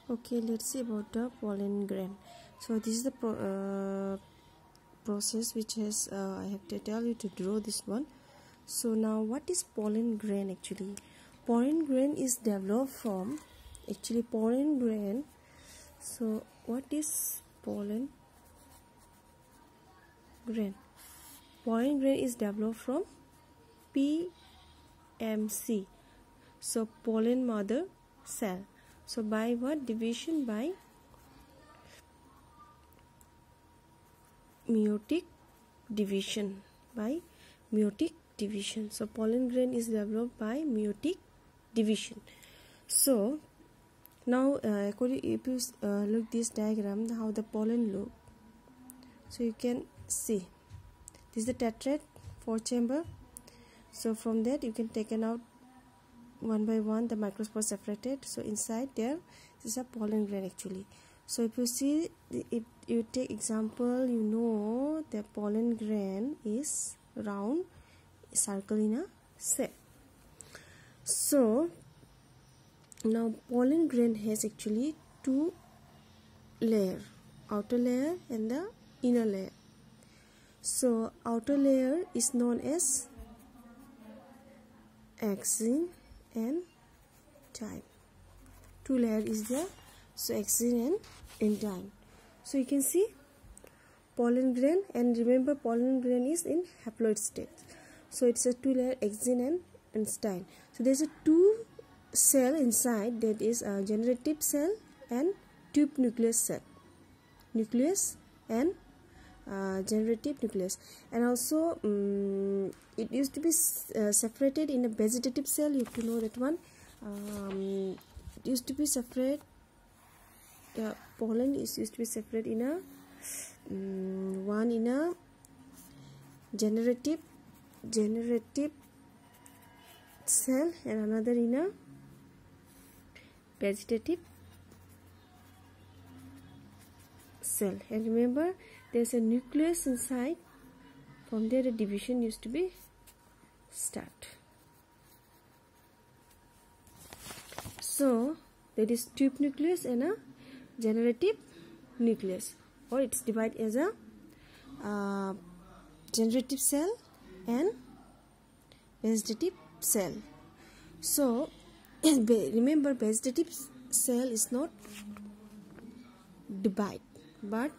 Okay, let's see about the pollen grain. So this is the process which has I have to tell you to draw this one. So now what is pollen grain actually? Pollen grain is developed from pollen grain. So what is pollen grain? Pollen grain is developed from PMC. So pollen mother cell. So by what? Division by meiotic division. So pollen grain is developed by meiotic division. So now if you look this diagram, how the pollen look. So you can see this is the tetrad, 4 chamber. So from that you can take out one by one the microspore separated. So inside there this is a pollen grain actually. So if you see, if you take example, you know the pollen grain is round circle in a cell. So now pollen grain has actually two layer, outer layer and the inner layer. So outer layer is known as axin and entyme. Two layer is there. So axin and entyme. So you can see pollen grain, and remember pollen grain is in haploid state. So it's a two layer axin and entyme. So there's a two cell inside, that is a generative cell and tube nucleus cell. Nucleus and generative nucleus. And also it used to be separated in a vegetative cell. You have to know that one. It used to be separate. The pollen is used to be separate in a one in a generative cell and another in a vegetative cell. And remember, there's a nucleus inside. From there the division used to be start. So that is tube nucleus and a generative nucleus, or it's divided as a generative cell and vegetative cell. So remember, vegetative cell is not divide, but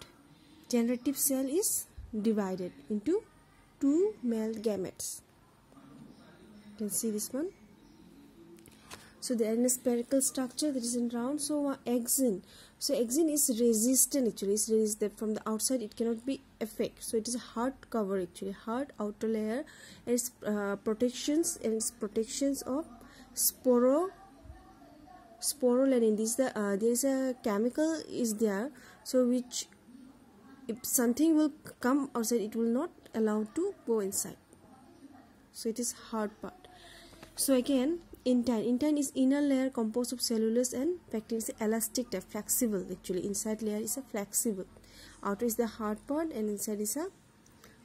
generative cell is divided into two male gametes. You can see this one. So they are in a spherical structure that is in round. So axin. So axin is resistant actually. It's resistant from the outside. It cannot be affected. So it is a hard cover actually, hard outer layer. And its protections of sporolanin. This there is a chemical is there. So which if something will come outside, it will not allow to go inside. So it is hard part. So again, entyme is inner layer composed of cellulose and pectin. It's elastic type, flexible actually. Inside layer is a flexible. Outer is the hard part and inside is a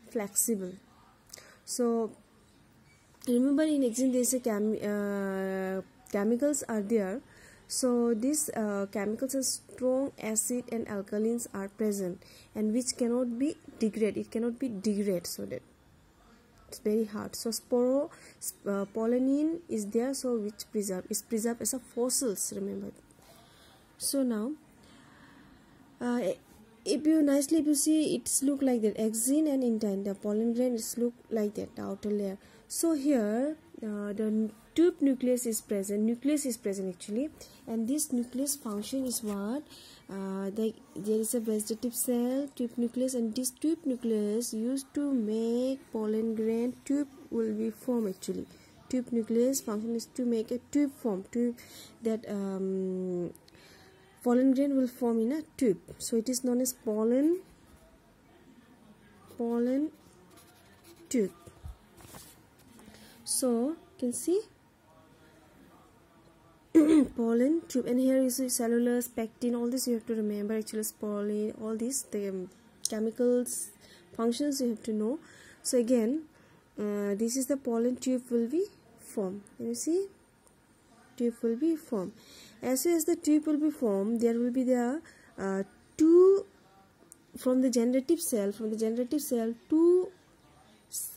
flexible. So remember, in axin there is a chemicals are there. So these chemicals are strong acid and alkalines are present, and which cannot be degraded. It cannot be degraded, so that it's very hard. So pollenin is there, so which is preserved as a fossils, remember. So now if you see, it's look like that. Axin and entyme, the pollen grain is look like that, the outer layer. So here the tube nucleus is present. Nucleus is present actually, and this nucleus function is what? There is a vegetative cell, tube nucleus, and this tube nucleus used to make pollen grain. Tube will be formed actually. Tube nucleus function is to make a tube form. Tube that pollen grain will form in a tube. So it is known as pollen tube. So you can see pollen tube, and here you see cellulose, pectin, all this you have to remember actually. Pollen, all these the chemicals functions you have to know. So again this is the pollen tube will be formed. You see, tube will be formed, As soon as the tube will be formed, there will be the two from the generative cell. From the generative cell, two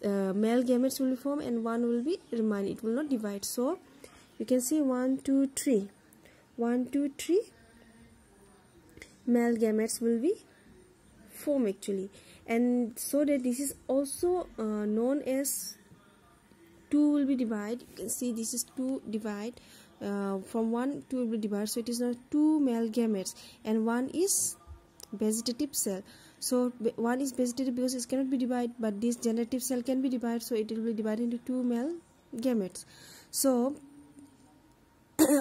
male gametes will be formed and one will be remain. It will not divide. So you can see 1, 2, 3. 1, 2, 3 male gametes will be formed actually, and so that this is also known as 2 will be divided. You can see this is 2 divide. From 1 2 will be divided, so it is not 2 male gametes, and 1 is vegetative cell. So 1 is vegetative because it cannot be divided, but this generative cell can be divided, so it will be divided into 2 male gametes. So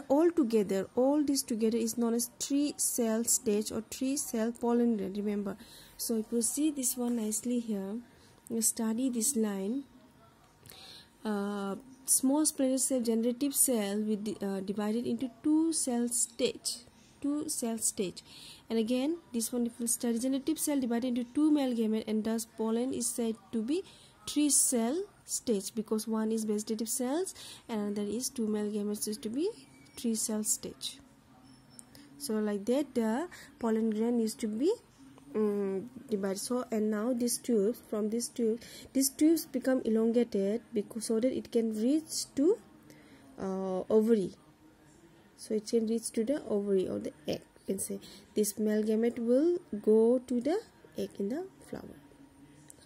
all this together is known as 3-cell stage or 3-cell pollen grain. Remember, so if you see this one nicely here, you study this line. Small splenic cell generative cell will divided into 2-cell stage. And again, this one, if you study generative cell divided into 2 male gamete, and thus pollen is said to be 3-cell stage, because one is vegetative cells and another is 2 male gametes, is to be 3-cell stage. So like that, the pollen grain is to be divided. So, and now these tubes, from these tubes become elongated because so that it can reach to ovary. So it can reach to the ovary or the egg. You can say this male gamete will go to the egg in the flower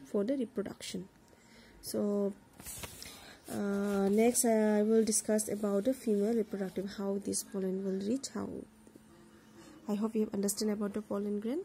for the reproduction. So next I will discuss about the female reproductive, how this pollen will reach. How I hope you have understood about the pollen grain.